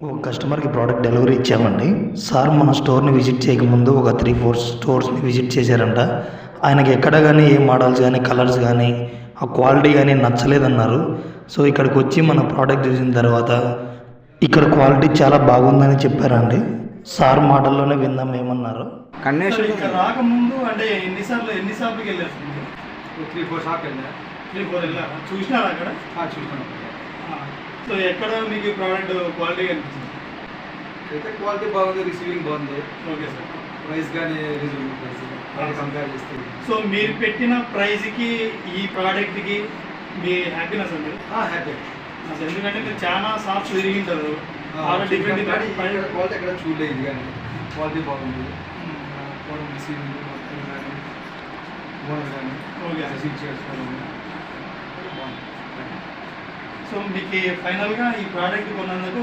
ఒక కస్టమర్‌కి product delivery ఇచ్చామండి. సార్ మన స్టోర్‌ని విజిట్ చేయకముందు ఒక 3, 4 స్టోర్స్‌ని విజిట్ చేశారంట. ఆయనకి ఎక్కడ గాని ఏ మోడల్స్ గాని, కలర్స్ గాని, ఆ క్వాలిటీ గాని నచ్చలేదన్నారు. సో, ఇక్కడికొచ్చి మన ప్రోడక్ట్ చూసిన తర్వాత ఇక్కడ క్వాలిటీ చాలా బాగుందని చెప్పారండి. సార్ మాటల్లోనే విందాం ఏమన్నారో. సార్ ఇక్కడ రాకముందు అంటే ఎన్ని షాపులకి వెళ్ళారు సార్ మీరు? 3-4 షాప్కి వెళ్ళా 3-4 వెళ్ళారా? చూసినారా అక్కడ? చూసాను. సో ఎక్కడ మీకు ప్రోడక్ట్ క్వాలిటీ అనిపించింది? అయితే క్వాలిటీ బాగుంది, రిసీవింగ్ బాగుంది, ఓకే సార్. ప్రైస్ కానీ రీజనబుల్ ప్రైస్ కంపేర్ చేస్తే. సో మీరు పెట్టిన ప్రైస్కి ఈ ప్రోడక్ట్కి మీ హ్యాపీనెస్ అండి? హ్యాపీ. అసలు ఎందుకంటే మీరు చాలా షాప్స్ తిరిగింటారు, చాలా డిఫరెంట్ క్వాలిటీ ఎక్కడ చూడలేదు ఇది కానీ క్వాలిటీ బాగుంది. రిసీవింగ్ కానీ ఓనర్ కానీ ఓకే రిసీవ్ చేసుకోవడం బాగుంది. సో మీకు ఫైనల్గా ఈ ప్రోడక్ట్ కొన్నందుకు